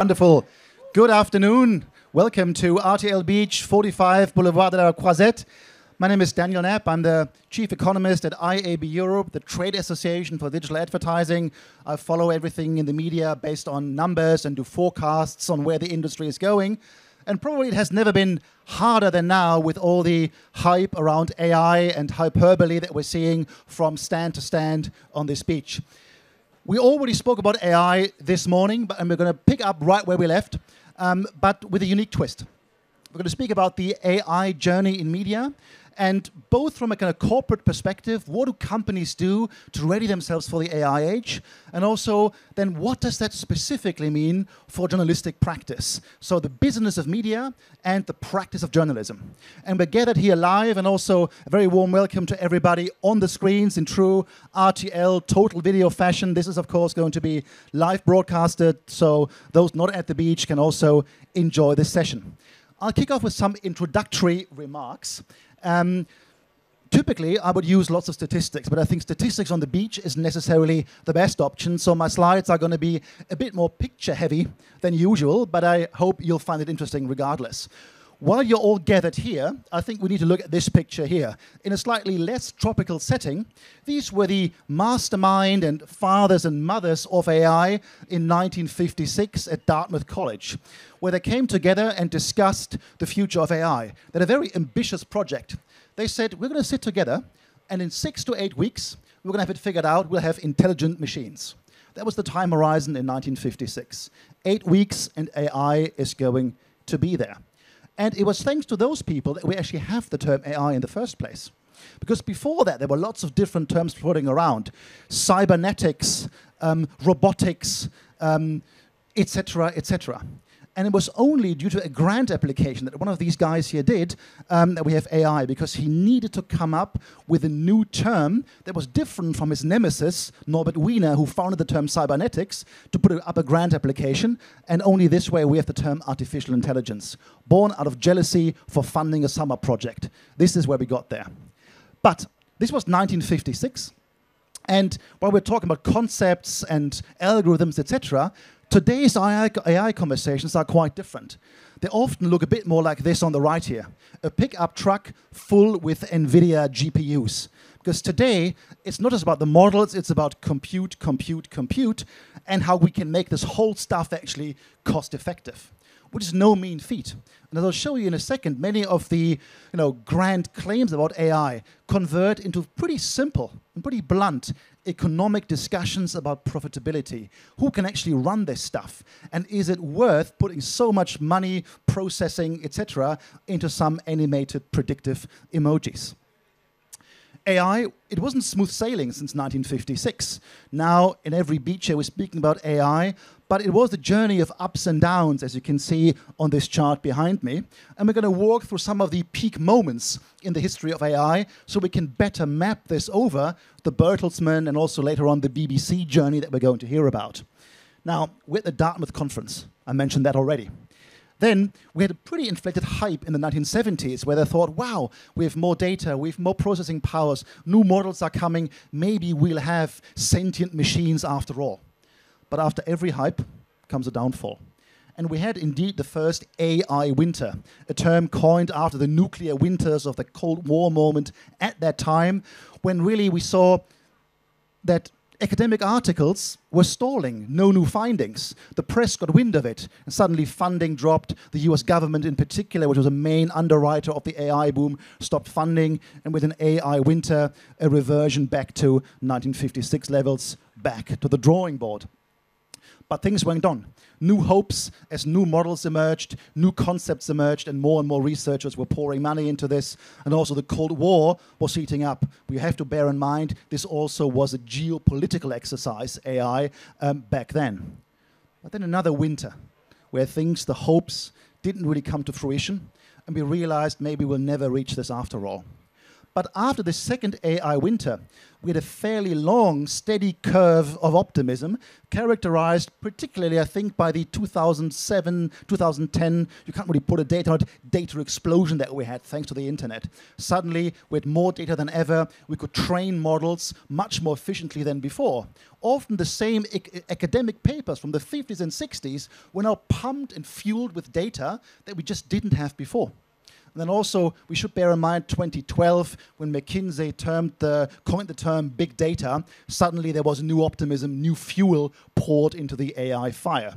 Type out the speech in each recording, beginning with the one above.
Wonderful. Good afternoon. Welcome to RTL Beach, 45 Boulevard de la Croisette. My name is Daniel Knapp. I'm the Chief Economist at IAB Europe, the Trade Association for Digital Advertising. I follow everything in the media based on numbers and do forecasts on where the industry is going. And probably it has never been harder than now with all the hype around AI and hyperbole that we're seeing from stand to stand on this beach. We already spoke about AI this morning, and we're going to pick up right where we left, but with a unique twist. We're going to speak about the AI journey in media, and both from a kind of corporate perspective, what do companies do to ready themselves for the AI age? And also, then what does that specifically mean for journalistic practice? So the business of media and the practice of journalism. And we're gathered here live, and also a very warm welcome to everybody on the screens in true RTL total video fashion. This is, of course, going to be live broadcasted, so those not at the beach can also enjoy this session. I'll kick off with some introductory remarks. Typically, I would use lots of statistics, but I think statistics on the beach isn't necessarily the best option, so my slides are going to be a bit more picture-heavy than usual, but I hope you'll find it interesting regardless. While you're all gathered here, I think we need to look at this picture here. In a slightly less tropical setting, these were the mastermind and fathers and mothers of AI in 1956 at Dartmouth College, where they came together and discussed the future of AI. They had a very ambitious project. They said, we're going to sit together, and in 6 to 8 weeks, we're going to have it figured out. We'll have intelligent machines. That was the time horizon in 1956. 8 weeks, and AI is going to be there. And it was thanks to those people that we actually have the term AI in the first place. Because before that, there were lots of different terms floating around. Cybernetics, robotics, etc., etc. And it was only due to a grant application that one of these guys here did that we have AI, because he needed to come up with a new term that was different from his nemesis, Norbert Wiener, who founded the term cybernetics, to put up a grant application. And only this way we have the term artificial intelligence, born out of jealousy for funding a summer project. This is where we got there. But this was 1956. And while we're talking about concepts and algorithms, etc., today's AI conversations are quite different. They often look a bit more like this on the right here. A pickup truck full with NVIDIA GPUs. Because today, it's not just about the models, it's about compute, and how we can make this whole stuff actually cost-effective, which is no mean feat. And as I'll show you in a second, many of the grand claims about AI convert into pretty simple and pretty blunt economic discussions about profitability. Who can actually run this stuff? And is it worth putting so much money, processing, etc., into some animated predictive emojis? AI, it wasn't smooth sailing since 1956. Now, in every beach here, we're speaking about AI, but it was a journey of ups and downs, as you can see on this chart behind me. And we're going to walk through some of the peak moments in the history of AI so we can better map this over the Bertelsmann and also later on the BBC journey that we're going to hear about. Now, we're at the Dartmouth conference. I mentioned that already. Then we had a pretty inflated hype in the 1970s where they thought, wow, we have more data, we have more processing powers, new models are coming, maybe we'll have sentient machines after all. But after every hype comes a downfall. And we had indeed the first AI winter, a term coined after the nuclear winters of the Cold War moment at that time, when really we saw that academic articles were stalling, no new findings. The press got wind of it, and suddenly funding dropped. The US government in particular, which was a main underwriter of the AI boom, stopped funding, and with an AI winter, a reversion back to 1956 levels, back to the drawing board. But things went on. New hopes as new models emerged, new concepts emerged, and more researchers were pouring money into this. And also the Cold War was heating up. We have to bear in mind this also was a geopolitical exercise, AI, back then. But then another winter where the hopes didn't really come to fruition, and we realized maybe we'll never reach this after all. But after the second AI winter, we had a fairly long, steady curve of optimism, characterized particularly, I think, by the 2007, 2010, you can't really put a date on it, data explosion that we had thanks to the internet. Suddenly, we had more data than ever. We could train models much more efficiently than before. Often the same academic papers from the 50s and 60s were now pumped and fueled with data that we just didn't have before. And then also, we should bear in mind 2012, when McKinsey coined the term big data, suddenly there was new optimism, new fuel poured into the AI fire.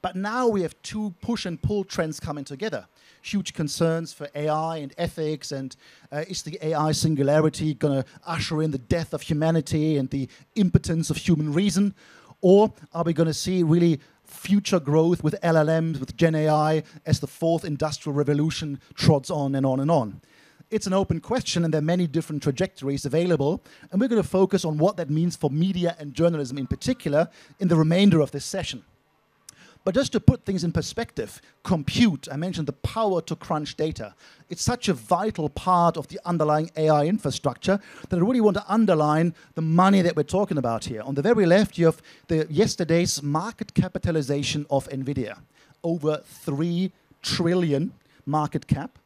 But now we have two push and pull trends coming together. Huge concerns for AI and ethics, and is the AI singularity going to usher in the death of humanity and the impotence of human reason? Or are we going to see really future growth with LLMs, with Gen AI, as the fourth industrial revolution trots on and on and on? It's an open question, and there are many different trajectories available, and we're going to focus on what that means for media and journalism in particular in the remainder of this session. But just to put things in perspective, compute, I mentioned the power to crunch data. It's such a vital part of the underlying AI infrastructure that I really want to underline the money that we're talking about here. On the very left, you have yesterday's market capitalization of NVIDIA. Over 3 trillion market cap.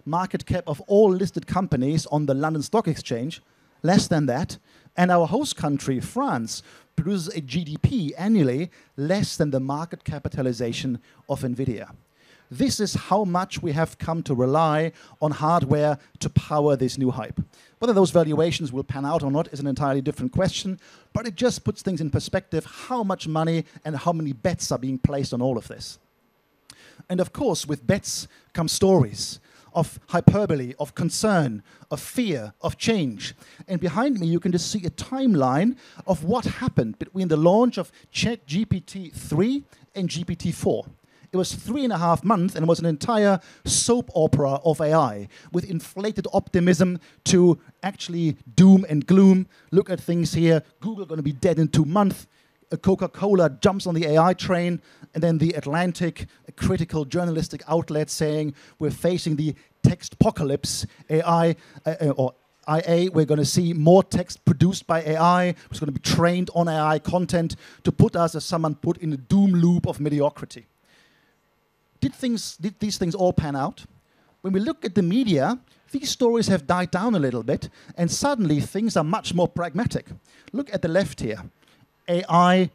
Market cap of all listed companies on the London Stock Exchange, less than that. And our host country, France, produces a GDP annually less than the market capitalization of NVIDIA. This is how much we have come to rely on hardware to power this new hype. Whether those valuations will pan out or not is an entirely different question, but it just puts things in perspective how much money and how many bets are being placed on all of this. And of course, with bets come stories of hyperbole, of concern, of fear, of change. And behind me, you can just see a timeline of what happened between the launch of ChatGPT-3 and GPT-4. It was 3.5 months, and it was an entire soap opera of AI, with inflated optimism to actually doom and gloom. Look at things here. Google going to be dead in 2 months. Coca-Cola jumps on the AI train, and then the Atlantic, a critical journalistic outlet, saying we're facing the text-pocalypse. AI, or IA, we're going to see more text produced by AI. It's going to be trained on AI content to put us, as someone put, in a doom loop of mediocrity. Did these things all pan out? When we look at the media, these stories have died down a little bit, and suddenly things are much more pragmatic. Look at the left here. AI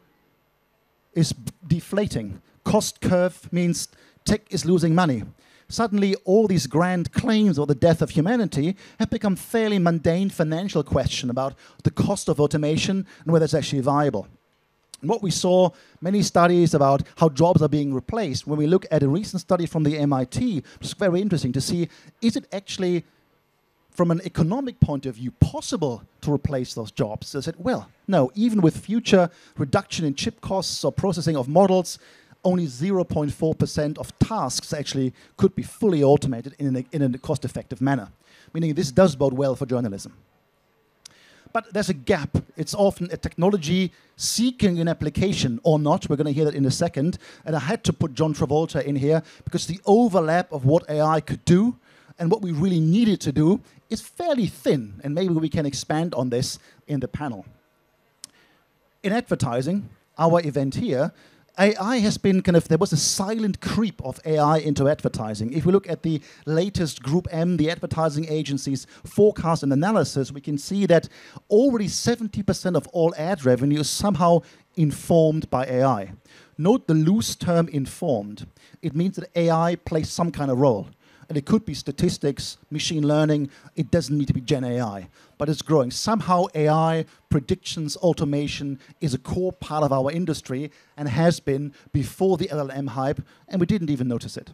is deflating. Cost curve means tech is losing money. Suddenly, all these grand claims of the death of humanity have become fairly mundane financial question about the cost of automation and whether it's actually viable. And what we saw, many studies about how jobs are being replaced. When we look at a recent study from the MIT, it's very interesting to see, is it actually, from an economic point of view, possible to replace those jobs? They said, well, no, even with future reduction in chip costs or processing of models, only 0.4% of tasks actually could be fully automated in a cost-effective manner, meaning this does bode well for journalism. But there's a gap. It's often a technology seeking an application or not. We're going to hear that in a second. And I had to put John Travolta in here because the overlap of what AI could do and what we really needed to do is fairly thin. And maybe we can expand on this in the panel. In advertising, our event here, AI has been there was a silent creep of AI into advertising. If we look at the latest Group M, the advertising agency's forecast and analysis, we can see that already 70% of all ad revenue is somehow informed by AI. Note the loose term informed. It means that AI plays some kind of role. And it could be statistics, machine learning. It doesn't need to be Gen AI, but it's growing. Somehow AI, predictions, automation is a core part of our industry and has been before the LLM hype, and we didn't even notice it.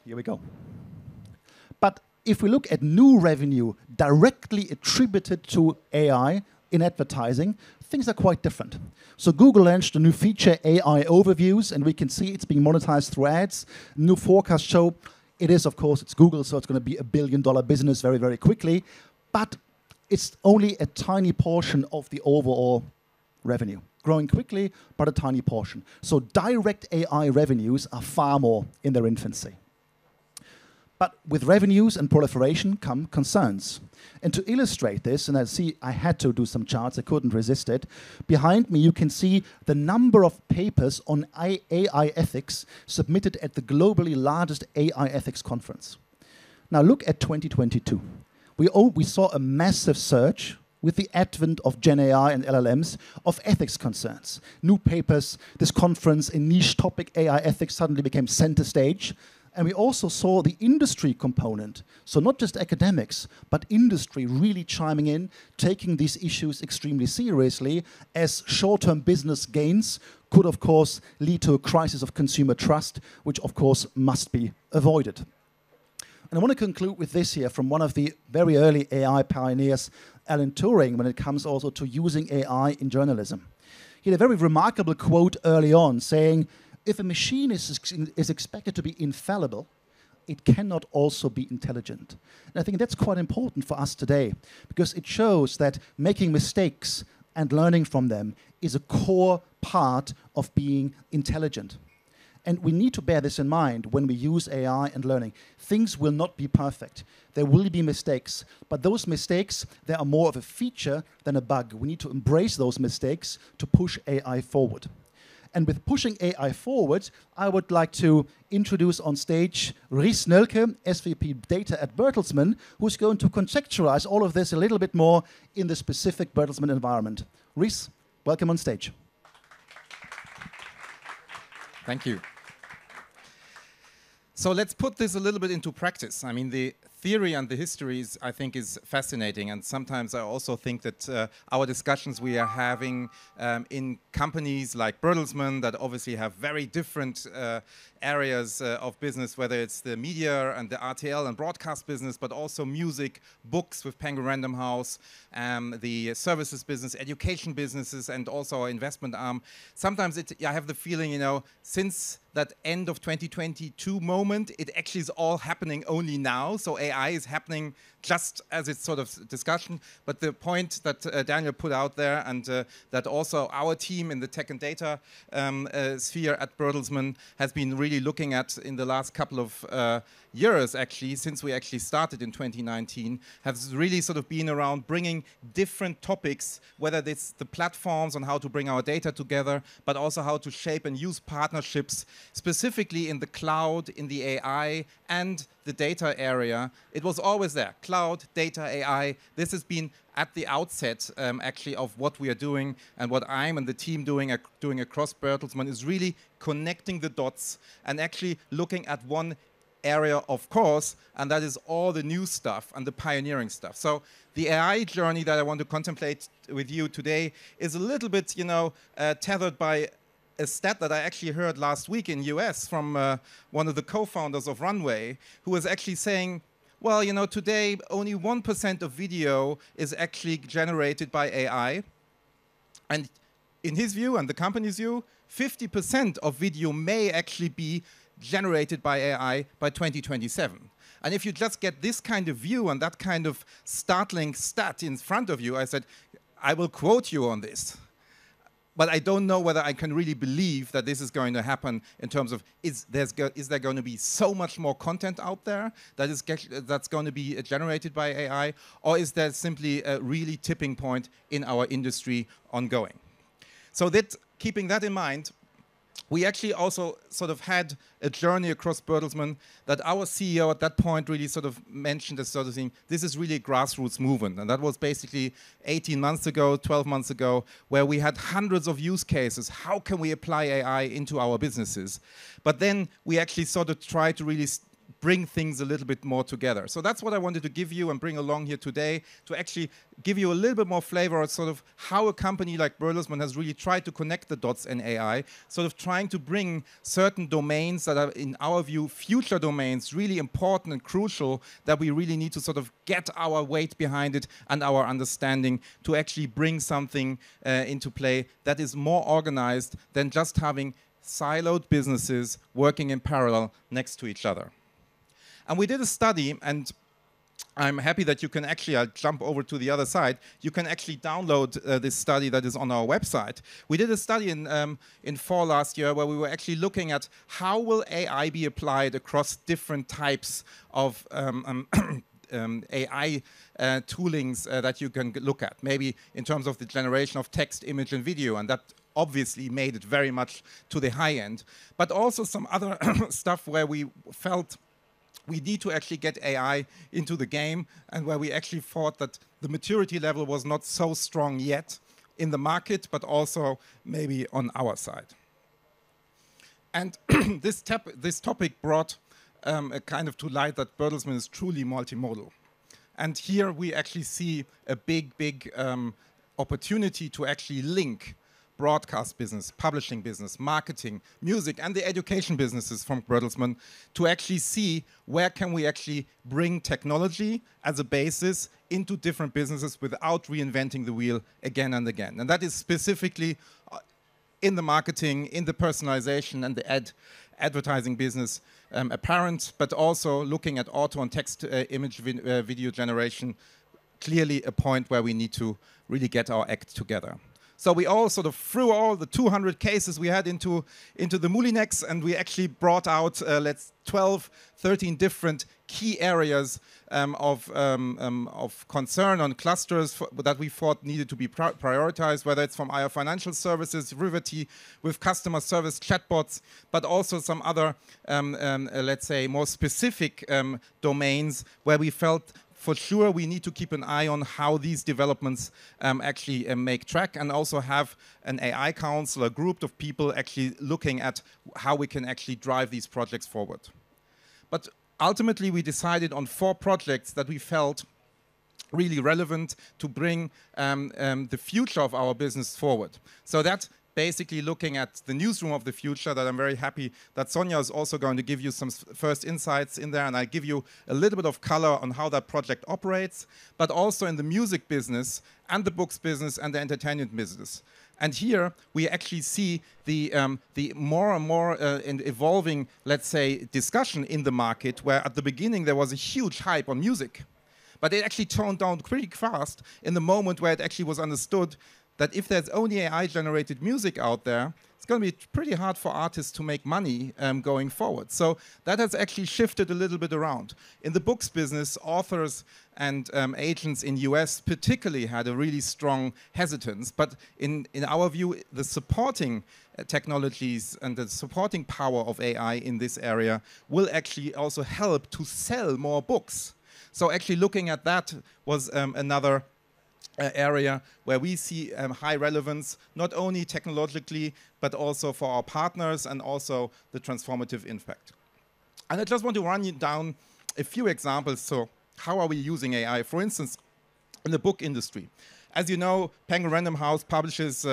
Here we go. But if we look at new revenue directly attributed to AI in advertising, things are quite different. So Google launched a new feature, AI Overviews, and we can see it's being monetized through ads. New forecasts show it is, of course, it's Google, so it's going to be $1 billion business very, very quickly. But it's only a tiny portion of the overall revenue. Growing quickly, but a tiny portion. So direct AI revenues are far more in their infancy. But with revenues and proliferation come concerns. And to illustrate this, and I had to do some charts, I couldn't resist it. Behind me, you can see the number of papers on AI ethics submitted at the globally largest AI ethics conference. Now look at 2022. We saw a massive surge with the advent of Gen AI and LLMs of ethics concerns. New papers, this conference in niche topic AI ethics suddenly became center stage. And we also saw the industry component, so not just academics, but industry really chiming in, taking these issues extremely seriously, as short-term business gains could, of course, lead to a crisis of consumer trust, which, of course, must be avoided. And I want to conclude with this here from one of the very early AI pioneers, Alan Turing, when it comes also to using AI in journalism. He had a very remarkable quote early on saying, if a machine is expected to be infallible, it cannot also be intelligent. And I think that's quite important for us today, because it shows that making mistakes and learning from them is a core part of being intelligent. And we need to bear this in mind when we use AI and learning. Things will not be perfect. There will be mistakes, but those mistakes, they are more of a feature than a bug. We need to embrace those mistakes to push AI forward. And with pushing AI forward, I would like to introduce on stage Rhys Nölke, SVP Data at Bertelsmann, who's going to contextualize all of this a little bit more in the specific Bertelsmann environment. Rhys, welcome on stage. Thank you. So let's put this a little bit into practice. I mean, the theory and the histories, I think, is fascinating. And sometimes I also think that our discussions we are having in companies like Bertelsmann that obviously have very different areas of business, whether it's the media and the RTL and broadcast business, but also music, books with Penguin Random House, the services business, education businesses, and also our investment arm. Sometimes I have the feeling, you know, since that end of 2022 moment, it actually is all happening only now. So AI is happening just as it's sort of discussion. But the point that Daniel put out there, and that also our team in the tech and data sphere at Bertelsmann has been really looking at in the last couple of years, actually, since we actually started in 2019, has really sort of been around bringing different topics, whether it's the platforms on how to bring our data together, but also how to shape and use partnerships, specifically in the cloud, in the AI, and the data area. It was always there. Cloud, data, AI. This has been at the outset, actually, of what we are doing, and what I'm and the team doing across Bertelsmann is really connecting the dots and actually looking at one area, of course, and that is all the new stuff and the pioneering stuff. So the AI journey that I want to contemplate with you today is a little bit, you know, tethered by a stat that I actually heard last week in US from one of the co-founders of Runway, who was actually saying, well, you know, today only 1% of video is actually generated by AI. And in his view and the company's view, 50% of video may actually be generated by AI by 2027. And if you just get this kind of view and that kind of startling stat in front of you, I said, I will quote you on this. But I don't know whether I can really believe that this is going to happen in terms of, is there going to be so much more content out there that's going to be generated by AI, or is there simply a really tipping point in our industry ongoing? So that, keeping that in mind, we actually also sort of had a journey across Bertelsmann that our CEO at that point really sort of mentioned as sort of thing, this is really a grassroots movement. And that was basically 18 months ago, 12 months ago, where we had hundreds of use cases. How can we apply AI into our businesses? But then we actually sort of tried to really bring things a little bit more together. So that's what I wanted to give you and bring along here today, to actually give you a little bit more flavor of sort of how a company like Bertelsmann has really tried to connect the dots in AI, sort of trying to bring certain domains that are, in our view, future domains, really important and crucial, that we really need to sort of get our weight behind it and our understanding to actually bring something into play that is more organized than just having siloed businesses working in parallel next to each other. And we did a study, and I'm happy that you can actually, I'll jump over to the other side, you can actually download this study that is on our website. We did a study in fall last year where we were actually looking at how will AI be applied across different types of AI toolings that you can look at, maybe in terms of the generation of text, image, and video, and that obviously made it very much to the high end, but also some other stuff where we felt we need to actually get AI into the game, and where we actually thought that the maturity level was not so strong yet in the market, but also maybe on our side. And this topic brought a kind of to light that Bertelsmann is truly multimodal. And here we actually see a big opportunity to actually link broadcast business, publishing business, marketing, music, and the education businesses from Bertelsmann to actually see where can we actually bring technology as a basis into different businesses without reinventing the wheel again and again. And that is specifically in the marketing, in the personalization and the advertising business apparent, but also looking at auto and text image video generation, clearly a point where we need to really get our act together. So we all sort of threw all the 200 cases we had into the Moulinex, and we actually brought out 12, 13 different key areas of concern on clusters that we thought needed to be prioritized, whether it's from our financial services, Riverty, with customer service chatbots, but also some other, let's say, more specific domains where we felt for sure we need to keep an eye on how these developments actually make track, and also have an AI council, a group of people actually looking at how we can actually drive these projects forward. But ultimately we decided on 4 projects that we felt really relevant to bring the future of our business forward. So that basically looking at the newsroom of the future, that I'm very happy that Sonja is also going to give you some first insights in there, and I give you a little bit of color on how that project operates, but also in the music business and the books business and the entertainment business. And here we actually see the more and more evolving, let's say, discussion in the market, where at the beginning there was a huge hype on music, but it actually toned down pretty fast in the moment where it actually was understood that if there's only AI-generated music out there, it's going to be pretty hard for artists to make money going forward. So that has actually shifted a little bit around. In the books business, authors and agents in US particularly had a really strong hesitance. But in our view, the supporting technologies and the supporting power of AI in this area will actually also help to sell more books. So actually looking at that was another area where we see high relevance, not only technologically, but also for our partners and also the transformative impact. And I just want to run you down a few examples. So how are we using AI? For instance, in the book industry. As you know, Penguin Random House publishes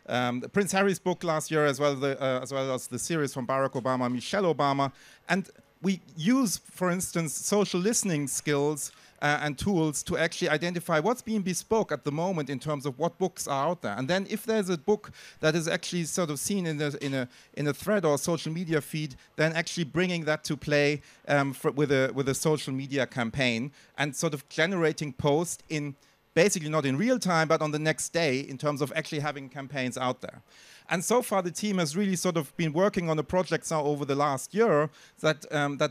Prince Harry's book last year, as well as the series from Barack Obama, Michelle Obama. And we use, for instance, social listening skills and tools to actually identify what's being bespoke at the moment in terms of what books are out there. And then if there's a book that is actually sort of seen in a thread or social media feed, then actually bringing that to play with a social media campaign and sort of generating posts in basically not in real time, but on the next day in terms of actually having campaigns out there. And so far, the team has really sort of been working on the projects now over the last year that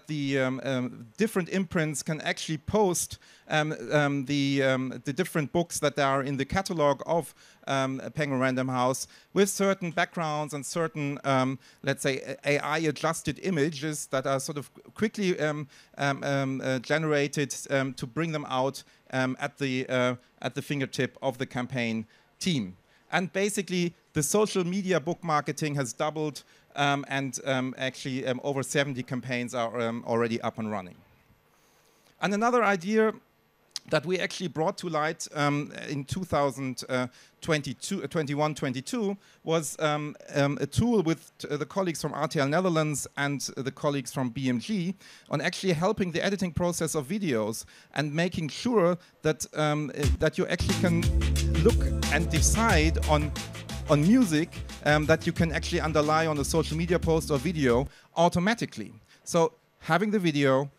the different imprints can actually post the different books that are in the catalog of Penguin Random House with certain backgrounds and certain, let's say, AI-adjusted images that are sort of quickly generated to bring them out at the fingertip of the campaign team. And basically, the social media book marketing has doubled, and actually over 70 campaigns are already up and running. And another idea that we actually brought to light in 2021-22 was a tool with the colleagues from RTL Netherlands and the colleagues from BMG on actually helping the editing process of videos and making sure that that you actually can look and decide on music that you can actually underlie on a social media post or video automatically. So having the video,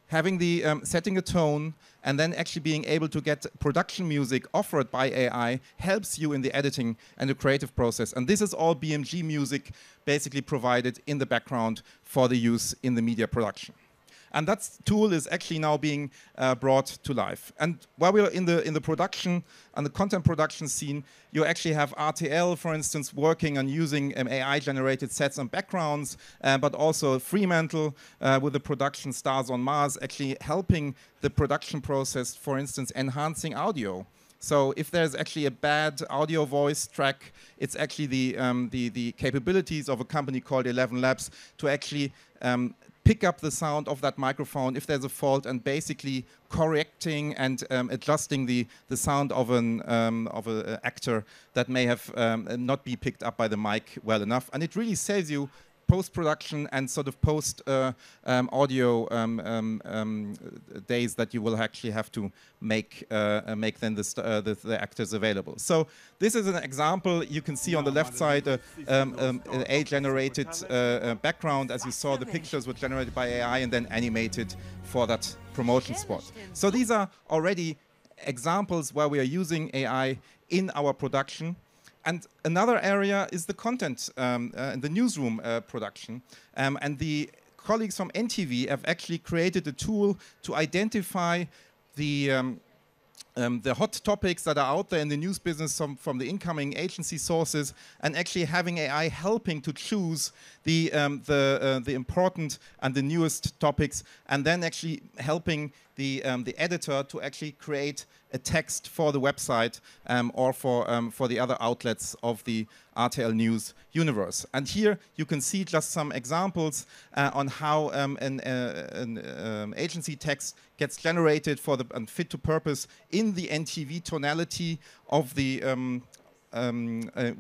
having the setting a tone, and then actually being able to get production music offered by AI helps you in the editing and the creative process. And this is all BMG music basically provided in the background for the use in the media production. And that tool is actually now being brought to life. And while we are in the production and the content production scene, you actually have RTL, for instance, working on using AI-generated sets and backgrounds, but also Fremantle with the production Stars on Mars, actually helping the production process, for instance, enhancing audio. So if there's actually a bad audio voice track, it's actually the capabilities of a company called 11 Labs to actually pick up the sound of that microphone if there's a fault, and basically correcting and adjusting the sound of an actor that may have not be picked up by the mic well enough. And it really saves you post-production and sort of post-audio days that you will actually have to make then the actors available. So this is an example. You can see on the left side an AI-generated background. As you saw, the pictures were generated by AI and then animated for that promotion spot. So these are already examples where we are using AI in our production. And another area is the content, the newsroom production. And the colleagues from NTV have actually created a tool to identify the hot topics that are out there in the news business from the incoming agency sources, and actually having AI helping to choose the important and the newest topics, and then actually helping the editor to actually create a text for the website or for the other outlets of the RTL News universe. And here you can see just some examples on how an agency text gets generated for and fit to purpose in the NTV tonality of the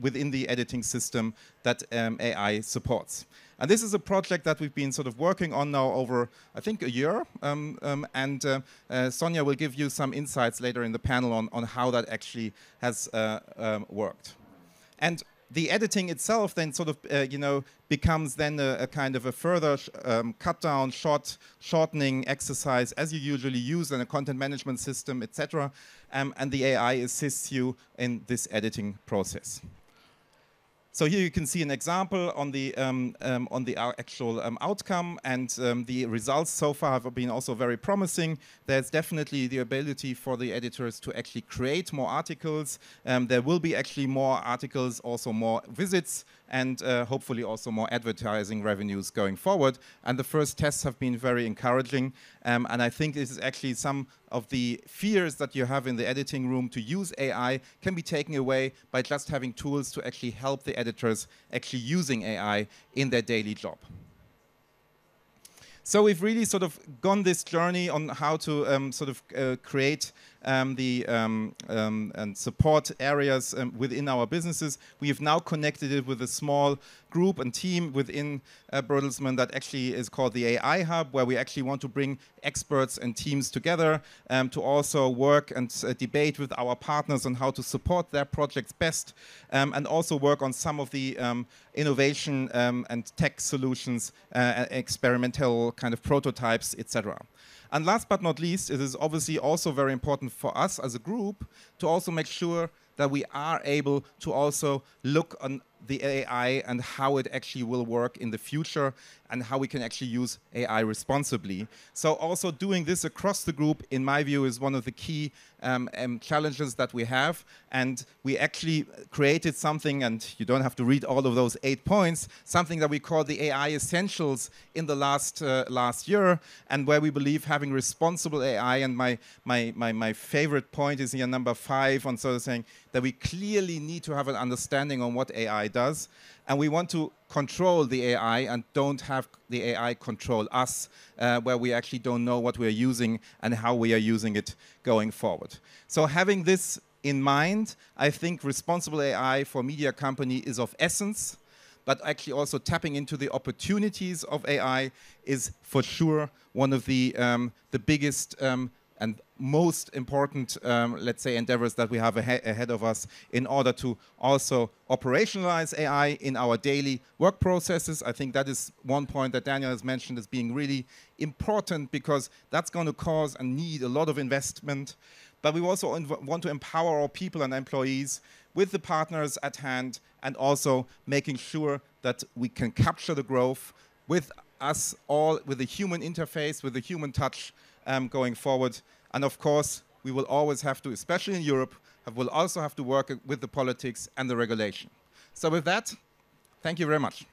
within the editing system that AI supports. And this is a project that we've been sort of working on now over, I think, a year. Sonja will give you some insights later in the panel on how that actually has worked. And the editing itself then sort of, becomes then a kind of a further cut down, shortening exercise as you usually use in a content management system, etc. And the AI assists you in this editing process. So here you can see an example on the actual outcome, and the results so far have been also very promising. There's definitely the ability for the editors to actually create more articles. There will be actually more articles, also more visits, and hopefully also more advertising revenues going forward. And the first tests have been very encouraging. And I think this is actually some of the fears that you have in the editing room to use AI can be taken away by just having tools to actually help the editors actually using AI in their daily job. So we've really sort of gone this journey on how to create and support areas within our businesses. We have now connected it with a small group and team within Bertelsmann that actually is called the AI Hub, where we actually want to bring experts and teams together to also work and debate with our partners on how to support their projects best, and also work on some of the innovation and tech solutions, experimental kind of prototypes, etc. And last but not least, it is obviously also very important for us as a group to also make sure that we are able to also look on the AI and how it actually will work in the future and how we can actually use AI responsibly. So also doing this across the group, in my view, is one of the key challenges that we have. And we actually created something, and you don't have to read all of those 8 points, something that we call the AI Essentials in the last year, and where we believe having responsible AI, and my favorite point is here number 5 on sort of saying that we clearly need to have an understanding on what AI does, and we want to control the AI and don't have the AI control us, where we actually don't know what we're using and how we are using it going forward. So having this in mind, I think responsible AI for media company is of essence, but actually also tapping into the opportunities of AI is for sure one of the biggest and most important, let's say, endeavors that we have ahead of us in order to also operationalize AI in our daily work processes. I think that is one point that Daniel has mentioned as being really important, because that's going to cause and need a lot of investment. But we also want to empower our people and employees with the partners at hand, and also making sure that we can capture the growth with us all, with the human interface, with the human touch going forward. And of course, we will always have to, especially in Europe, will also have to work with the politics and the regulation. So with that, thank you very much.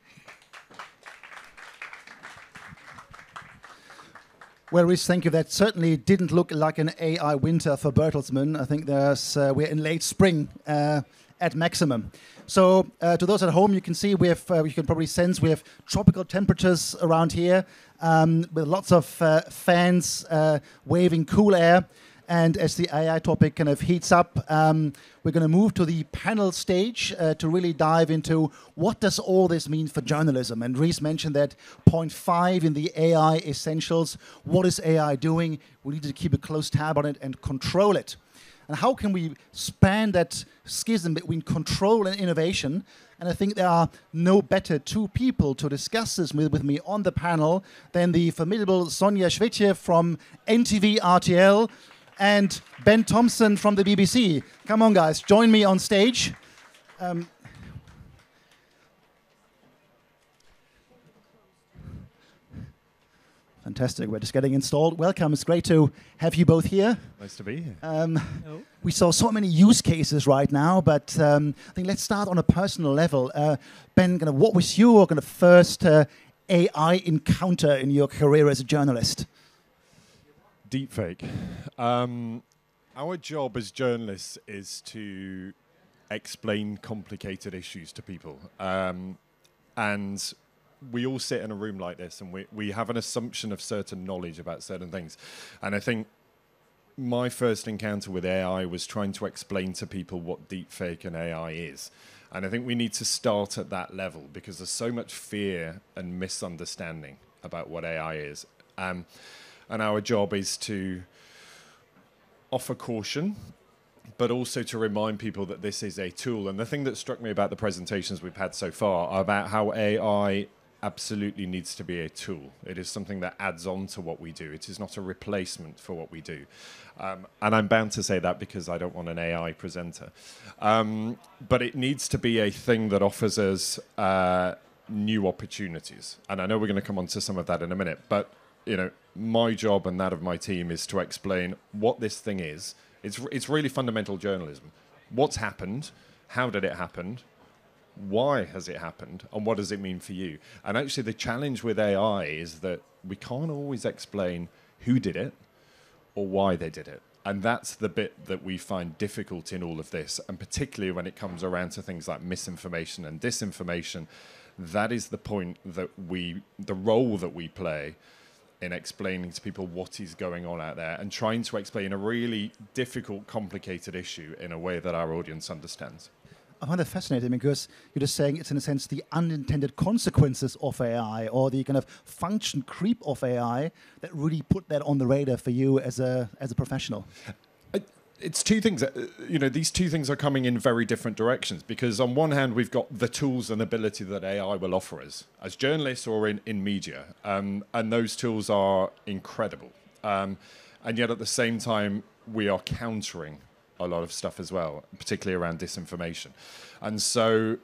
Well, Rhys, thank you. That certainly didn't look like an AI winter for Bertelsmann. I think we're in late spring at maximum. So to those at home, you can see we have, you can probably sense we have tropical temperatures around here, with lots of fans waving cool air. And as the AI topic kind of heats up, we're going to move to the panel stage to really dive into what does all this mean for journalism. And Rhys mentioned that point 5 in the AI essentials. What is AI doing? We need to keep a close tab on it and control it. And how can we span that schism between control and innovation? And I think there are no better two people to discuss this with me on the panel than the formidable Sonja Schwetje from NTV RTL, and Ben Thompson from the BBC. Come on, guys, join me on stage. Fantastic, we're just getting installed. Welcome, it's great to have you both here. Nice to be here. We saw so many use cases right now, but I think let's start on a personal level. Ben, what was your first AI encounter in your career as a journalist? Deepfake. Our job as journalists is to explain complicated issues to people. And we all sit in a room like this, and we have an assumption of certain knowledge about certain things. And I think my first encounter with AI was trying to explain to people what deepfake and AI is. And I think we need to start at that level, because there's so much fear and misunderstanding about what AI is. And our job is to offer caution, but also to remind people that this is a tool. And the thing that struck me about the presentations we've had so far are about how AI absolutely needs to be a tool. It is something that adds on to what we do. It is not a replacement for what we do. And I'm bound to say that because I don't want an AI presenter. But it needs to be a thing that offers us new opportunities. And I know we're going to come on to some of that in a minute, but my job and that of my team is to explain what this thing is. It's really fundamental journalism. What's happened? How did it happen? Why has it happened? And what does it mean for you? And actually the challenge with AI is that we can't always explain who did it or why they did it. And that's the bit that we find difficult in all of this. And particularly when it comes around to things like misinformation and disinformation, that is the point that the role that we play in explaining to people what is going on out there and trying to explain a really difficult, complicated issue in a way that our audience understands. I find that fascinating, because you're just saying it's, in a sense, the unintended consequences of AI, or the kind of function creep of AI that really put that on the radar for you as a professional. It's two things. These two things are coming in very different directions, because on one hand, we've got the tools and ability that AI will offer us as journalists or in media. And those tools are incredible. And yet at the same time, we are countering a lot of stuff as well, particularly around disinformation. And so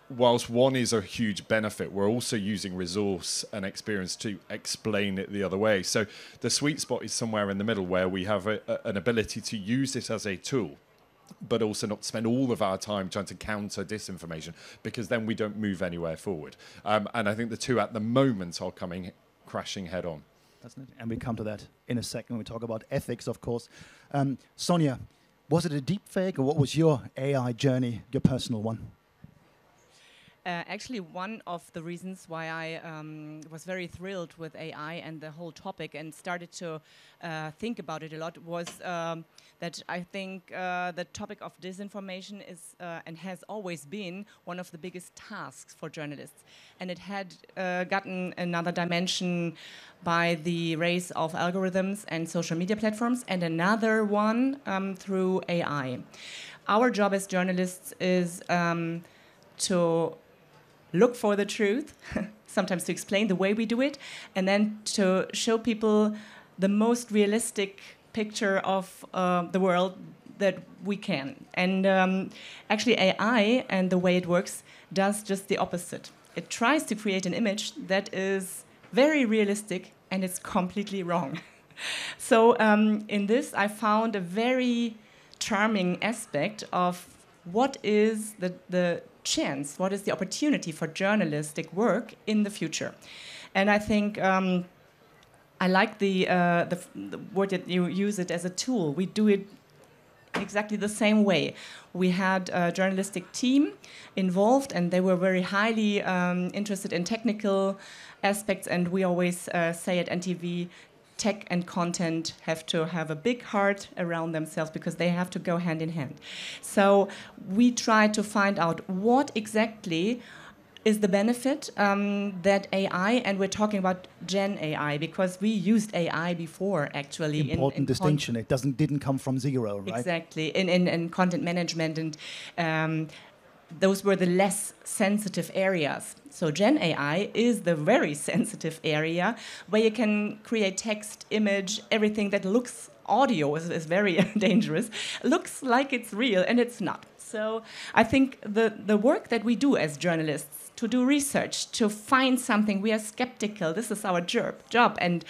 whilst one is a huge benefit, we're also using resource and experience to explain it the other way. So the sweet spot is somewhere in the middle, where we have an ability to use it as a tool, but also not spend all of our time trying to counter disinformation, because then we don't move anywhere forward. And I think the two at the moment are coming crashing head on. And we come to that in a second when we talk about ethics, of course. Sonja, was it a deep fake, or what was your AI journey, your personal one? Actually, one of the reasons why I was very thrilled with AI and the whole topic and started to think about it a lot was that I think the topic of disinformation is and has always been one of the biggest tasks for journalists. And it had gotten another dimension by the rise of algorithms and social media platforms, and another one through AI. Our job as journalists is to look for the truth, sometimes to explain the way we do it, and then to show people the most realistic picture of the world that we can. And actually AI and the way it works does just the opposite. It tries to create an image that is very realistic, and it's completely wrong. So in this I found a very charming aspect of what is the chance, what is the opportunity for journalistic work in the future. And I think I like the word that you use it as a tool. We do it exactly the same way. We had a journalistic team involved, and they were very highly interested in technical aspects, and we always say at NTV, tech and content have to have a big heart around themselves because they have to go hand in hand. So we try to find out what exactly is the benefit that AI, and we're talking about Gen AI because we used AI before actually. Important distinction. It didn't come from zero, right? Exactly. In content management, and those were the less sensitive areas. So Gen AI is the very sensitive area where you can create text, image, everything that looks audio is very dangerous, looks like it's real, and it's not. So I think the work that we do as journalists, to do research, to find something, we are skeptical. This is our job, and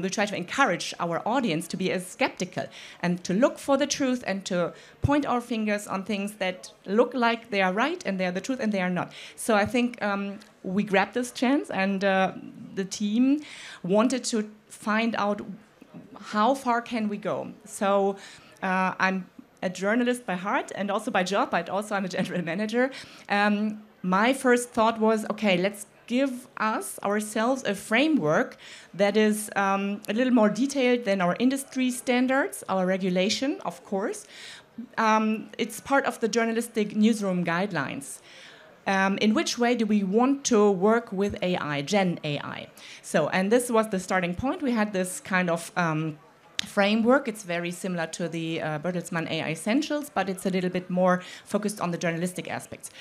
we try to encourage our audience to be as skeptical and to look for the truth and to point our fingers on things that look like they are right and they are the truth and they are not. So I think we grabbed this chance, and the team wanted to find out how far can we go. So I'm a journalist by heart and also by job, but also I'm a general manager. My first thought was, okay, let's give ourselves a framework that is a little more detailed than our industry standards, our regulation, of course. It's part of the journalistic newsroom guidelines. In which way do we want to work with AI, Gen AI? So, and this was the starting point. We had this kind of framework. It's very similar to the Bertelsmann AI Essentials, but it's a little bit more focused on the journalistic aspects.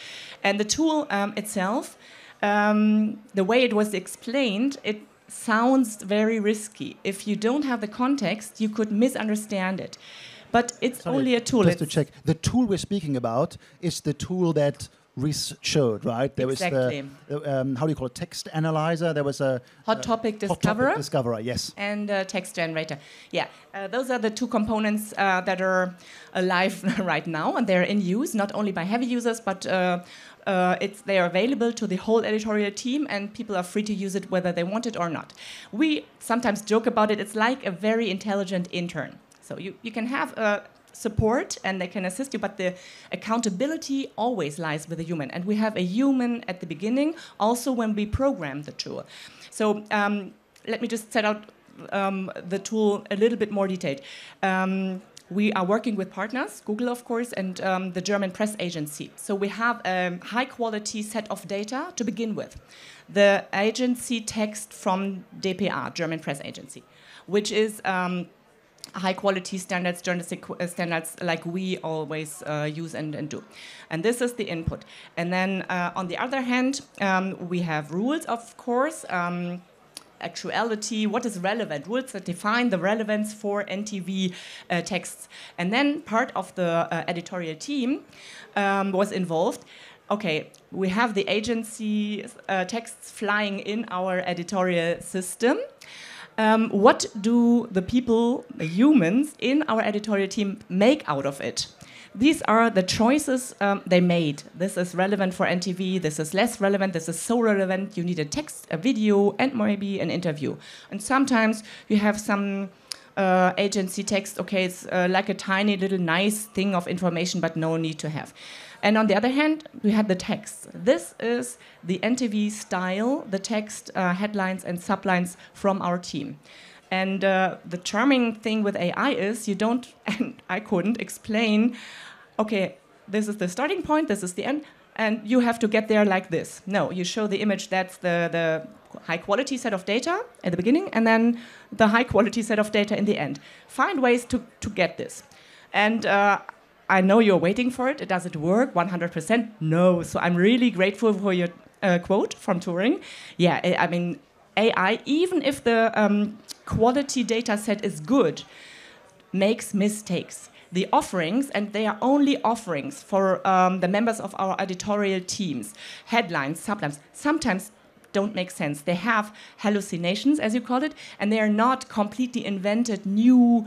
And the tool itself, the way it was explained, it sounds very risky. If you don't have the context, you could misunderstand it. But it's only a tool. Just to check, the tool we're speaking about is the tool that Rhys showed, right? There exactly. was the, how do you call it, text analyzer? There was a hot topic discoverer. Yes. And text generator. Yeah, those are the two components that are alive right now, and they're in use, not only by heavy users, but they are available to the whole editorial team, and people are free to use it whether they want it or not. We sometimes joke about it. It's like a very intelligent intern. So you can have support and they can assist you, but the accountability always lies with a human. And we have a human at the beginning, also when we program the tool. So let me just set out the tool a little bit more detailed. We are working with partners, Google, of course, and the German press agency. So we have a high-quality set of data to begin with. The agency text from DPA, German press agency, which is high-quality standards, journalistic standards like we always use and do. And this is the input. And then on the other hand, we have rules, of course, actuality, what is relevant, rules that define the relevance for NTV texts. And then part of the editorial team was involved. Okay, we have the agency texts flying in our editorial system. What do the people, the humans in our editorial team make out of it? These are the choices they made. This is relevant for NTV, this is less relevant, this is so relevant, you need a text, a video, and maybe an interview. And sometimes you have some agency text, okay, it's like a tiny little nice thing of information, but no need to have. And on the other hand, we had the text. This is the NTV style, the text, headlines and sublines from our team. And the charming thing with AI is you don't, and I couldn't explain, okay, this is the starting point, this is the end, and you have to get there like this. No, you show the image, that's the high quality set of data at the beginning, and then the high quality set of data in the end. Find ways to get this. And I know you're waiting for it. Does it work 100%? No. So I'm really grateful for your quote from Turing. Yeah, I mean, AI, even if the quality data set is good, makes mistakes. The offerings, and they are only offerings for the members of our editorial teams, headlines, sublines, sometimes don't make sense. They have hallucinations, as you call it, and they are not completely invented new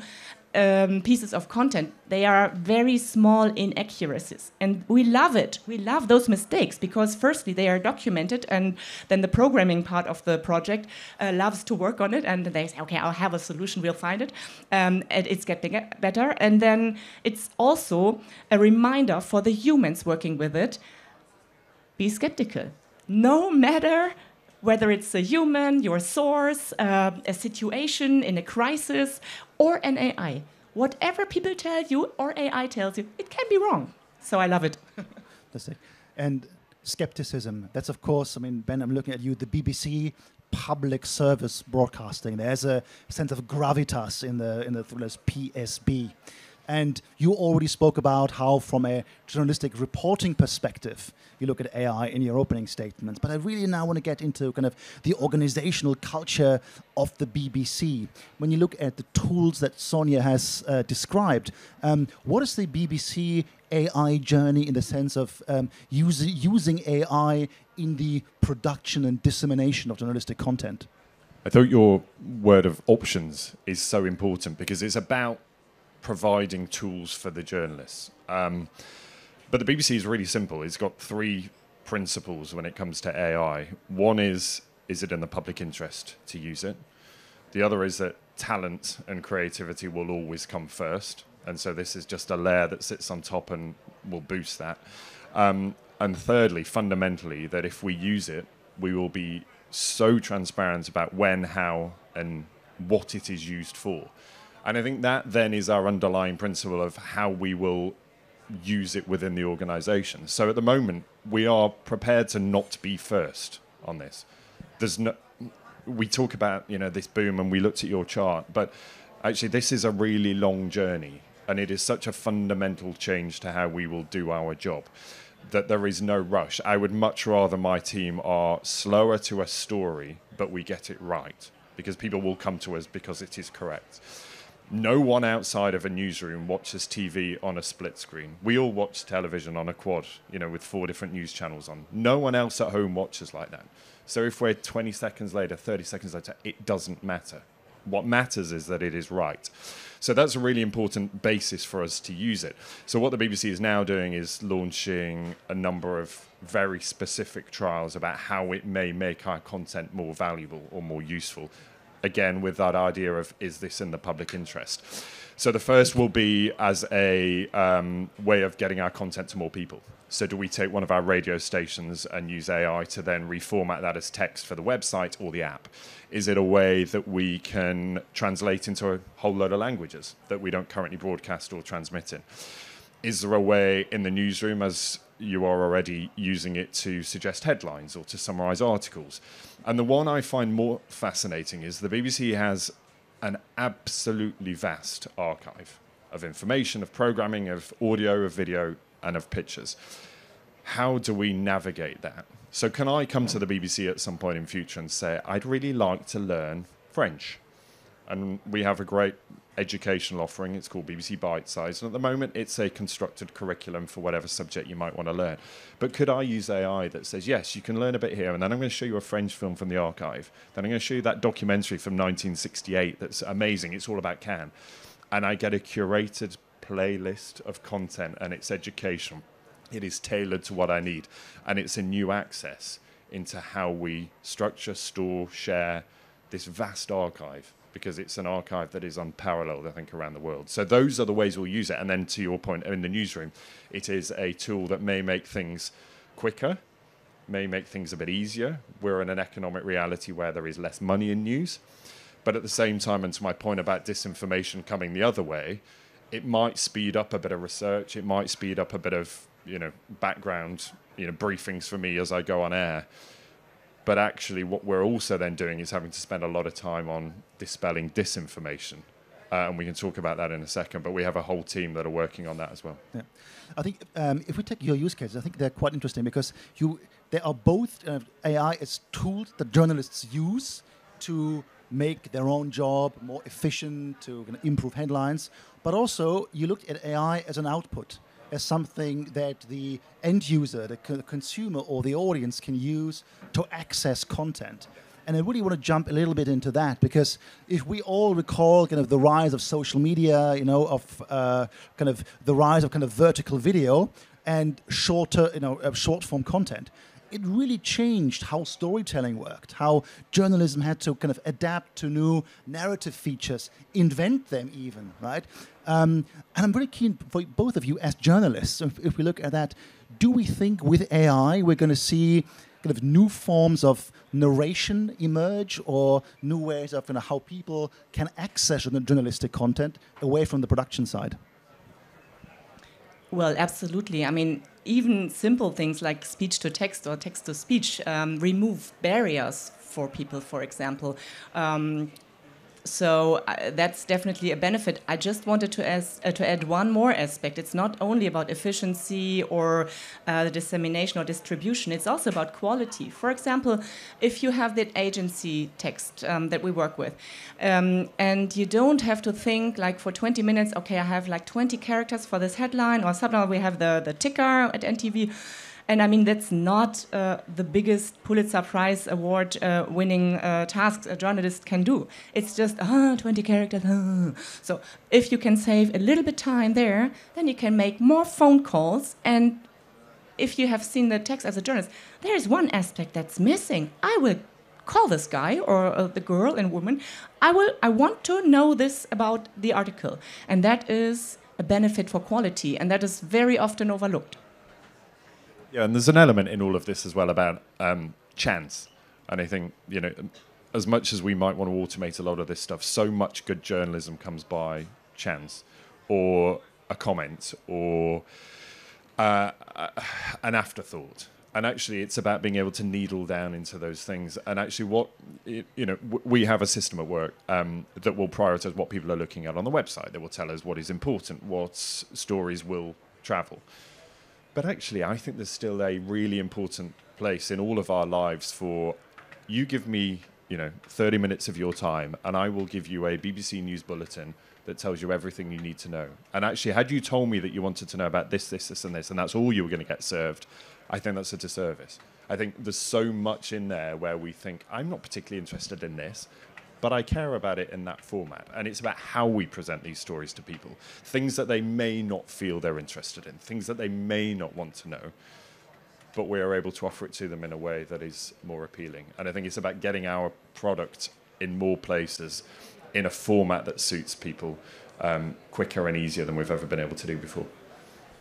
pieces of content. They are very small inaccuracies. And we love it. We love those mistakes because firstly, they are documented, and then the programming part of the project loves to work on it, and they say, okay, I'll have a solution, we'll find it. And it's getting better. And then it's also a reminder for the humans working with it, be skeptical. No matter whether it's a human, your source, a situation in a crisis, or an AI. Whatever people tell you or AI tells you, it can be wrong. So I love it. And skepticism, that's of course, I mean, Ben, I'm looking at you, the BBC public service broadcasting. There's a sense of gravitas in the thrillers PSB. And you already spoke about how, from a journalistic reporting perspective, you look at AI in your opening statements. But I really now want to get into kind of the organizational culture of the BBC. When you look at the tools that Sonja has described, what is the BBC AI journey in the sense of using AI in the production and dissemination of journalistic content? I thought your word of options is so important because it's about providing tools for the journalists. But the BBC is really simple. It's got three principles when it comes to AI. One is it in the public interest to use it? The other is that talent and creativity will always come first. And so this is just a layer that sits on top and will boost that. And thirdly, fundamentally, that if we use it, we will be so transparent about when, how, and what it is used for. And I think that then is our underlying principle of how we will use it within the organization. So at the moment, we are prepared to not be first on this. We talk about, this boom, and we looked at your chart, but actually this is a really long journey, and it is such a fundamental change to how we will do our job that there is no rush. I would much rather my team are slower to a story, but we get it right, because people will come to us because it is correct. No one outside of a newsroom watches TV on a split screen. We all watch television on a quad, with 4 different news channels on. No one else at home watches like that. So if we're 20 seconds later, 30 seconds later, it doesn't matter. What matters is that it is right. So that's a really important basis for us to use it. So what the BBC is now doing is launching a number of very specific trials about how it may make our content more valuable or more useful. Again, with that idea of, is this in the public interest? So the first will be as a way of getting our content to more people. So do we take one of our radio stations and use AI to then reformat that as text for the website or the app? Is it a way that we can translate into a whole load of languages that we don't currently broadcast or transmit in? Is there a way in the newsroom, as you are already using it, to suggest headlines or to summarize articles? And the one I find more fascinating is the BBC has an absolutely vast archive of information, of programming, of audio, of video, and of pictures. How do we navigate that? So can I come to the BBC at some point in future and say, I'd really like to learn French? And we have a great educational offering. It's called BBC Bite Size. And at the moment, it's a constructed curriculum for whatever subject you might want to learn. But could I use AI that says, yes, you can learn a bit here, and then I'm going to show you a French film from the archive. Then I'm going to show you that documentary from 1968 that's amazing. It's all about Cannes. And I get a curated playlist of content, and it's educational. It is tailored to what I need. And it's a new access into how we structure, store, share this vast archive because it's an archive that is unparalleled, I think, around the world. So those are the ways we'll use it. And then to your point, in the newsroom, it is a tool that may make things quicker, may make things a bit easier. We're in an economic reality where there is less money in news. But at the same time, and to my point about disinformation coming the other way, it might speed up a bit of research. It might speed up a bit of, background, briefings for me as I go on air. But actually, what we're also then doing is having to spend a lot of time on dispelling disinformation. And we can talk about that in a second, but we have a whole team that are working on that as well. Yeah. I think if we take your use cases, I think they're quite interesting because they are both AI as tools that journalists use to make their own job more efficient, to improve headlines, but also you look at AI as an output, as something that the end user, the consumer or the audience can use to access content. And I really want to jump a little bit into that because if we all recall the rise of social media, of the rise of vertical video and shorter, short form content, it really changed how storytelling worked, how journalism had to adapt to new narrative features, invent them even, right? And I'm very keen for both of you as journalists, if we look at that, do we think with AI we're going to see new forms of narration emerge or new ways of how people can access journalistic content away from the production side? Well, absolutely. I mean, even simple things like speech to text or text to speech remove barriers for people, for example. So that's definitely a benefit. I just wanted to add one more aspect. It's not only about efficiency or the dissemination or distribution. It's also about quality. For example, if you have that agency text that we work with, and you don't have to think like for 20 minutes, okay, I have like 20 characters for this headline, or sometimes we have the ticker at NTV. And I mean, that's not the biggest Pulitzer Prize award winning task a journalist can do. It's just 20 characters. So if you can save a little bit time there, then you can make more phone calls. And if you have seen the text as a journalist, there is one aspect that's missing. I will call this guy or the girl and woman. I want to know this about the article. And that is a benefit for quality. And that is very often overlooked. Yeah, and there's an element in all of this as well about chance. And I think, as much as we might want to automate a lot of this stuff, so much good journalism comes by chance or a comment or an afterthought. And actually, it's about being able to needle down into those things. And actually, we have a system at work that will prioritize what people are looking at on the website. That will tell us what is important, what stories will travel. But actually, I think there's still a really important place in all of our lives for you give me, 30 minutes of your time, and I will give you a BBC News bulletin that tells you everything you need to know. And actually, had you told me that you wanted to know about this, and this, and that's all you were going to get served, I think that's a disservice. I think there's so much in there where we think, I'm not particularly interested in this, but I care about it in that format. And it's about how we present these stories to people. Things that they may not feel they're interested in, things that they may not want to know, but we are able to offer it to them in a way that is more appealing. And I think it's about getting our product in more places in a format that suits people quicker and easier than we've ever been able to do before.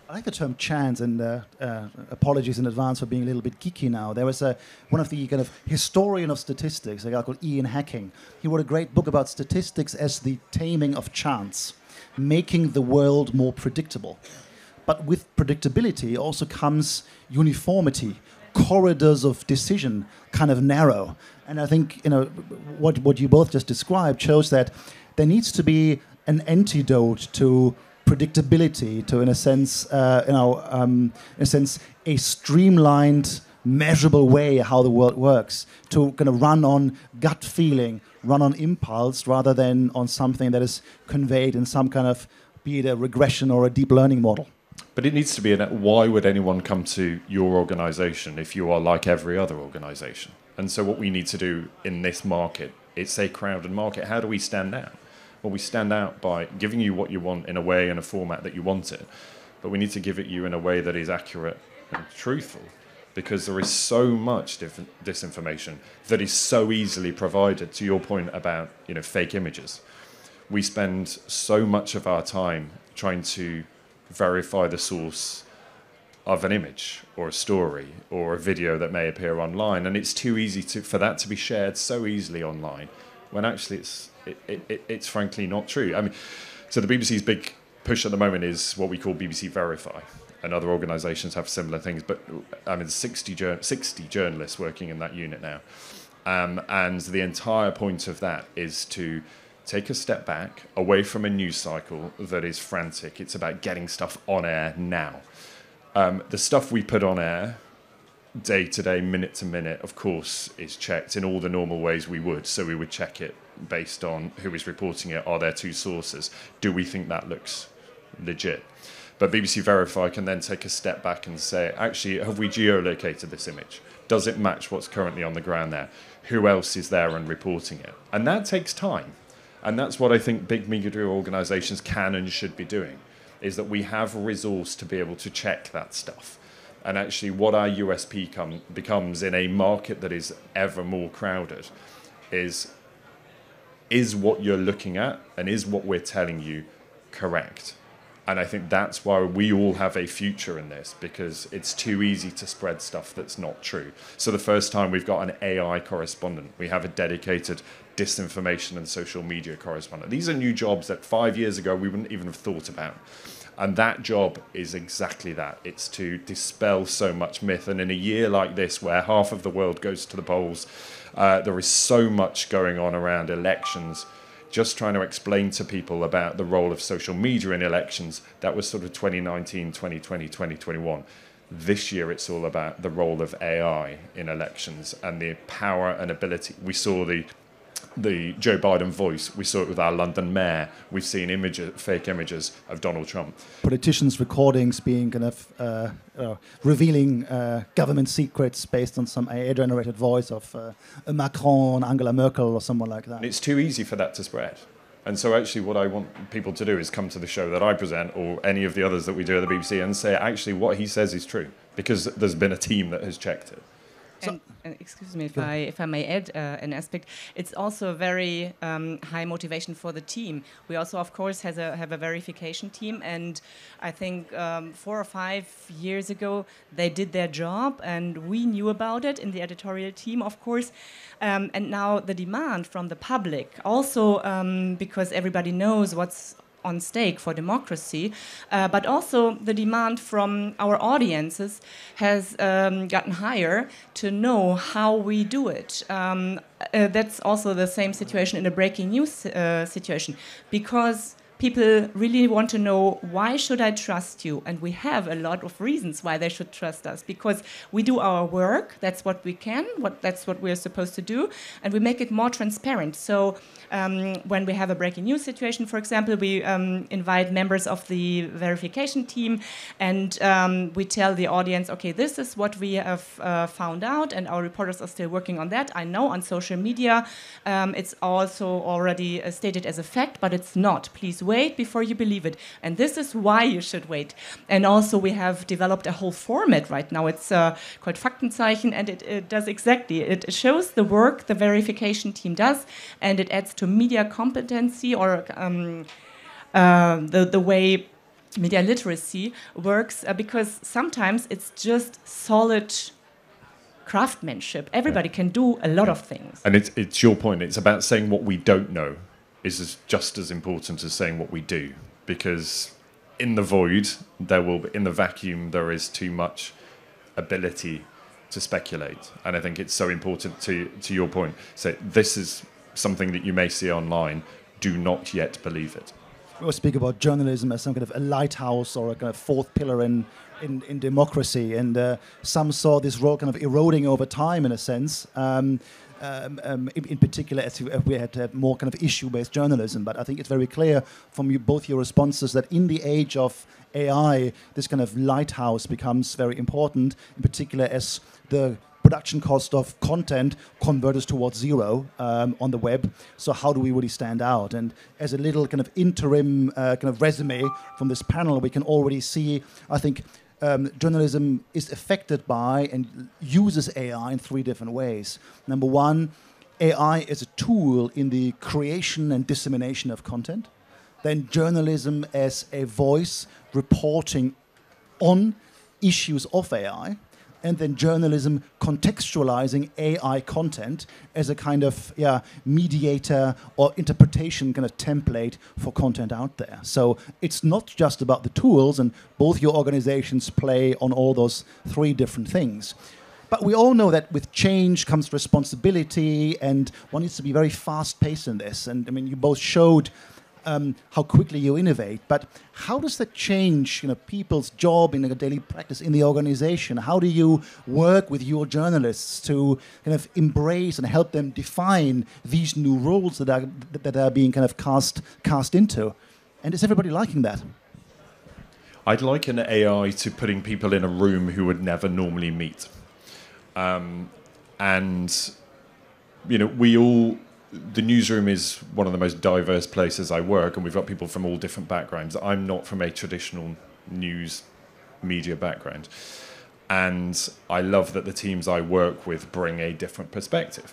I like the term chance, and apologies in advance for being a little bit geeky now. There was one of the historian of statistics, a guy called Ian Hacking. He wrote a great book about statistics as the taming of chance, making the world more predictable. But with predictability also comes uniformity, corridors of decision narrow. And I think what you both just described shows that there needs to be an antidote to predictability, to in a sense, a streamlined, measurable way how the world works, to run on gut feeling, run on impulse, rather than on something that is conveyed in some be it a regression or a deep learning model. But it needs to be why would anyone come to your organization if you are like every other organization? And so what we need to do in this market, it's a crowded market. How do we stand out? Well, we stand out by giving you what you want in a way and a format that you want it, but we need to give it you in a way that is accurate and truthful. because there is so much disinformation that is so easily provided. To your point about, you know, fake images, we spend so much of our time trying to verify the source of an image or a story or a video that may appear online, and it's too easy for that to be shared so easily online, when actually it's frankly not true. I mean, so the BBC's big push at the moment is what we call BBC Verify, and other organisations have similar things. But I mean, 60 journalists working in that unit now, and the entire point of that is to take a step back away from a news cycle that is frantic. It's about getting stuff on air now. The stuff we put on air, day to day, minute to minute, of course, is checked in all the normal ways we would. So we would check it based on who is reporting it. Are there two sources? Do we think that looks legit? But BBC Verify can then take a step back and say, actually, have we geolocated this image? Does it match what's currently on the ground there? Who else is there and reporting it? And that takes time. And that's what I think big media organisations can and should be doing, is that we have a resource to be able to check that stuff. And actually what our USP becomes in a market that is ever more crowded is what you're looking at and is what we're telling you correct? And I think that's why we all have a future in this, because it's too easy to spread stuff that's not true. So the first time we've got an AI correspondent, we have a dedicated disinformation and social media correspondent. These are new jobs that 5 years ago we wouldn't even have thought about. And that job is exactly that. It's to dispel so much myth. And in a year like this, where half of the world goes to the polls, there is so much going on around elections. Just trying to explain to people about the role of social media in elections, that was sort of 2019, 2020, 2021. This year, it's all about the role of AI in elections and the power and ability. We saw the Joe Biden voice. We saw it with our London mayor. We've seen fake images of Donald Trump. Politicians' recordings being kind of revealing government secrets based on some AI-generated voice of a Macron, Angela Merkel, or someone like that. And it's too easy for that to spread. And so actually what I want people to do is come to the show that I present or any of the others that we do at the BBC and say, actually, what he says is true, because there's been a team that has checked it. And excuse me if I may add an aspect, it's also a very high motivation for the team. We also, of course, have a verification team, and I think 4 or 5 years ago they did their job, and we knew about it in the editorial team, of course. And now the demand from the public, also because everybody knows what's on stake for democracy, but also the demand from our audiences has gotten higher to know how we do it. That's also the same situation in a breaking news situation, because people really want to know, why should I trust you? And we have a lot of reasons why they should trust us, because we do our work, that's what we can, that's what we're supposed to do, and we make it more transparent. So when we have a breaking news situation, for example, we invite members of the verification team, and we tell the audience, okay, this is what we have found out, and our reporters are still working on that. I know on social media it's also already stated as a fact, but it's not. Please wait before you believe it. And this is why you should wait. And also we have developed a whole format right now. It's called Faktenzeichen, and it does exactly. It shows the work the verification team does, and it adds to media competency, or the way media literacy works, because sometimes it's just solid craftsmanship. Everybody can do a lot of things. And it's your point. It's about saying what we don't know is just as important as saying what we do, because in the void, in the vacuum, there is too much ability to speculate. And I think it's so important to your point. So this is something that you may see online. Do not yet believe it. We speak about journalism as some kind of a lighthouse or a kind of fourth pillar in democracy, and some saw this role kind of eroding over time in a sense. In particular, as we had to have more kind of issue-based journalism. But I think it's very clear from both your responses that in the age of AI, this kind of lighthouse becomes very important, in particular as the production cost of content converges towards zero on the web. So how do we really stand out? And as a little kind of interim kind of resume from this panel, we can already see, I think, journalism is affected by and uses AI in 3 different ways. Number one, AI is a tool in the creation and dissemination of content. Then journalism as a voice reporting on issues of AI. And then journalism contextualizing AI content as a kind of mediator or interpretation kind of template for content out there. So it's not just about the tools, and both your organizations play on all those 3 different things. But we all know that with change comes responsibility, and one needs to be very fast-paced in this. And I mean, you both showed how quickly you innovate, but how does that change people's job in a daily practice in the organization? How do you work with your journalists to kind of embrace and help them define these new roles that are being kind of cast into? And is everybody liking that? I'd liken AI to putting people in a room who would never normally meet. The newsroom is one of the most diverse places I work, and we've got people from all different backgrounds. I'm not from a traditional news media background. And I love that the teams I work with bring a different perspective.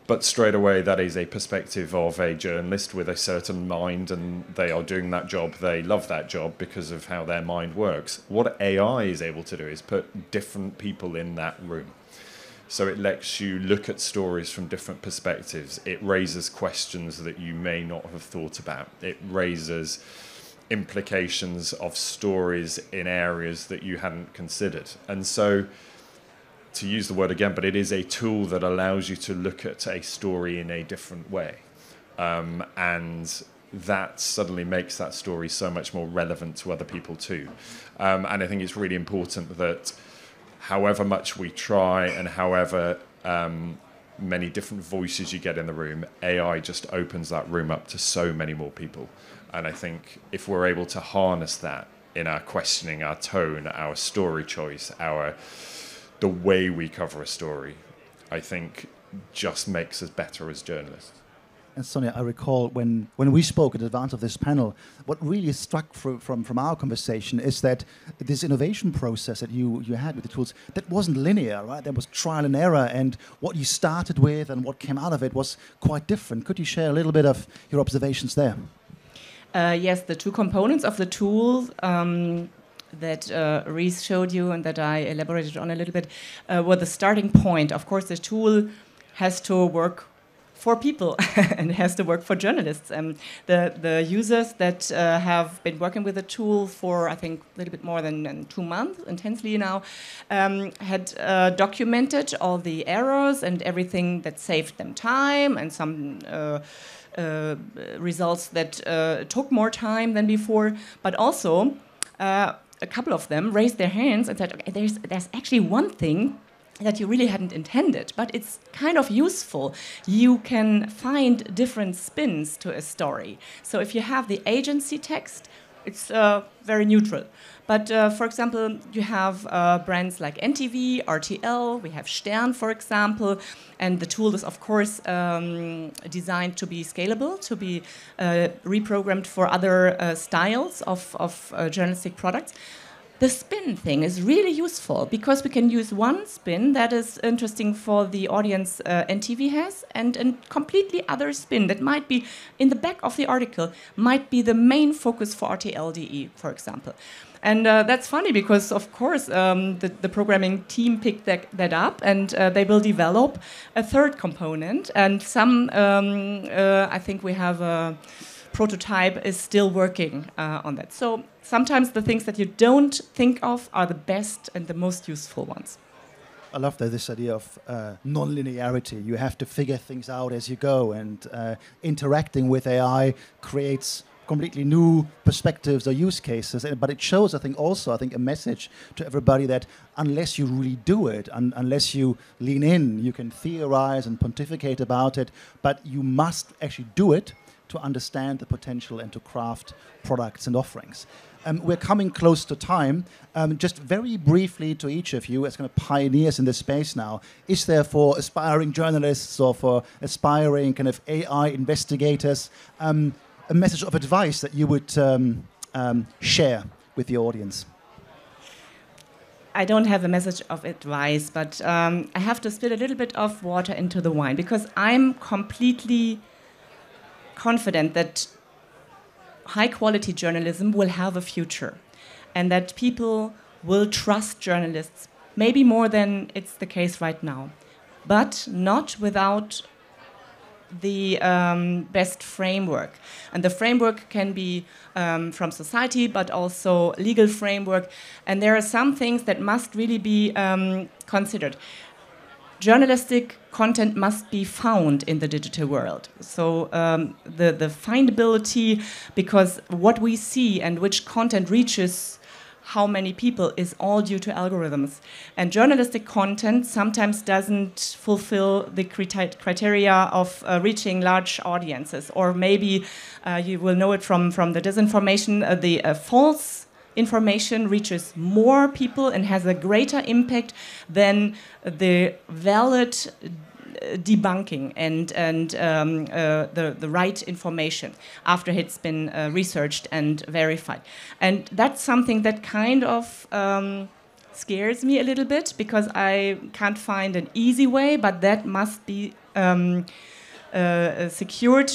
But straight away, that is a perspective of a journalist with a certain mind, and they are doing that job. They love that job because of how their mind works. What AI is able to do is put different people in that room. So it lets you look at stories from different perspectives. It raises questions that you may not have thought about. It raises implications of stories in areas that you hadn't considered. And so, to use the word again, but it is a tool that allows you to look at a story in a different way. And that suddenly makes that story so much more relevant to other people too. And I think it's really important that however much we try and however many different voices you get in the room, AI just opens that room up to so many more people. And I think if we're able to harness that in our questioning, our tone, our story choice, the way we cover a story, I think just makes us better as journalists. And Sonja, I recall when we spoke in advance of this panel, what really struck from our conversation is that this innovation process that you had with the tools, that wasn't linear, right? There was trial and error, and what you started with and what came out of it was quite different. Could you share a little bit of your observations there? Yes, the 2 components of the tool that Rhys showed you and that I elaborated on a little bit were the starting point. Of course, the tool has to work for people and it has to work for journalists. The users that have been working with the tool for, I think, a little bit more than 2 months, intensely now, had documented all the errors and everything that saved them time, and some results that took more time than before. But also, a couple of them raised their hands and said, okay, there's actually one thing that you really hadn't intended, but it's kind of useful. You can find different spins to a story. So if you have the agency text, it's very neutral. But for example, you have brands like NTV, RTL, we have Stern, for example, and the tool is, of course, designed to be scalable, to be reprogrammed for other styles of journalistic products. The spin thing is really useful because we can use one spin that is interesting for the audience NTV has, and a completely other spin that might be in the back of the article, might be the main focus for RTL.de, for example. And that's funny because, of course, the programming team picked that up, and they will develop a 3rd component. And some, I think we have a prototype is still working on that. So sometimes the things that you don't think of are the best and the most useful ones. I love this idea of non-linearity. You have to figure things out as you go, and interacting with AI creates completely new perspectives or use cases. But it shows, I think, a message to everybody that unless you really do it, unless you lean in, you can theorize and pontificate about it, but you must actually do it to understand the potential and to craft products and offerings. We're coming close to time. Just very briefly to each of you as kind of pioneers in this space now, is there for aspiring journalists or for aspiring kind of AI investigators a message of advice that you would share with the audience? I don't have a message of advice, but I have to spill a little bit of water into the wine, because I'm completely confident that high-quality journalism will have a future, and that people will trust journalists, maybe more than it's the case right now, but not without the best framework. And the framework can be from society, but also legal framework. And there are some things that must really be considered. Journalistic content must be found in the digital world. So the findability, because what we see and which content reaches how many people is all due to algorithms. And journalistic content sometimes doesn't fulfill the criteria of reaching large audiences. Or maybe you will know it from the disinformation, the false information reaches more people and has a greater impact than the valid debunking and the right information after it's been researched and verified. And that's something that kind of scares me a little bit, because I can't find an easy way, but that must be secured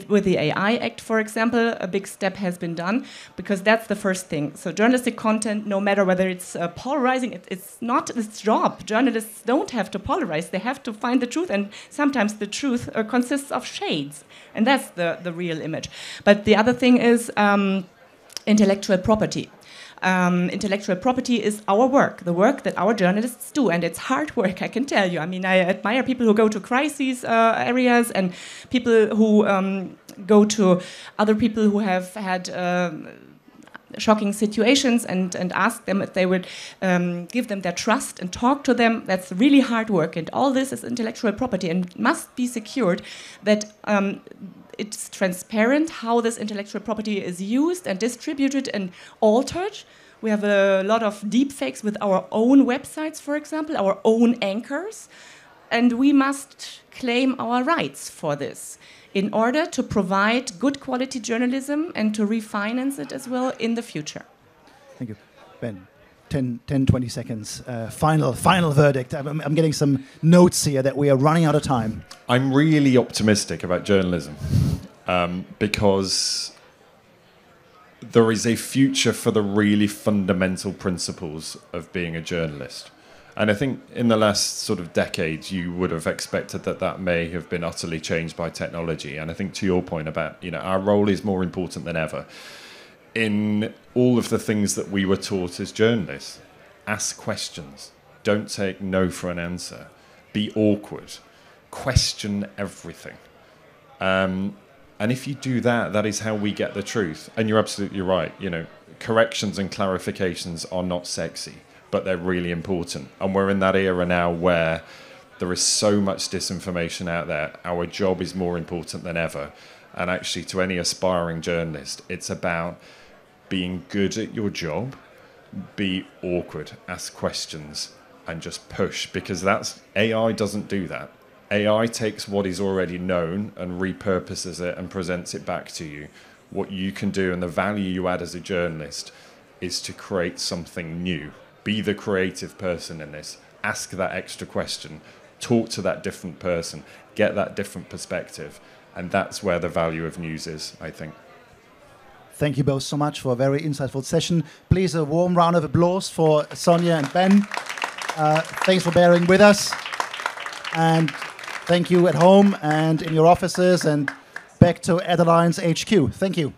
with the AI Act, for example. A big step has been done, because that's the first thing. So journalistic content, no matter whether it's polarizing, it's not its job. Journalists don't have to polarize. They have to find the truth, and sometimes the truth consists of shades, and that's the real image. But the other thing is intellectual property. Intellectual property is our work, the work that our journalists do, and it's hard work, I can tell you. I mean, I admire people who go to crisis areas, and people who go to other people who have had shocking situations and ask them if they would give them their trust and talk to them. That's really hard work, and all this is intellectual property, and it must be secured that it's transparent how this intellectual property is used and distributed and altered. We have a lot of deepfakes with our own websites, for example, our own anchors, and we must claim our rights for this in order to provide good quality journalism and to refinance it as well in the future. Thank you. Ben, 10, 20 seconds. Final verdict. I'm getting some notes here that we are running out of time. I'm really optimistic about journalism because there is a future for the really fundamental principles of being a journalist. And I think in the last sort of decade, you would have expected that may have been utterly changed by technology. And I think to your point about, our role is more important than ever. In all of the things that we were taught as journalists, ask questions, don't take no for an answer, be awkward, question everything. And if you do that, that is how we get the truth. And you're absolutely right. Corrections and clarifications are not sexy, but they're really important. And we're in that era now where there is so much disinformation out there. Our job is more important than ever. And actually, to any aspiring journalist, it's about being good at your job, be awkward, ask questions, and just push, because AI doesn't do that. AI takes what is already known and repurposes it and presents it back to you. What you can do and the value you add as a journalist is to create something new. Be the creative person in this. Ask that extra question. Talk to that different person. Get that different perspective. And that's where the value of news is, I think. Thank you both so much for a very insightful session. Please, a warm round of applause for Sonja and Ben. Thanks for bearing with us. And thank you at home and in your offices and back to Adelines HQ. Thank you.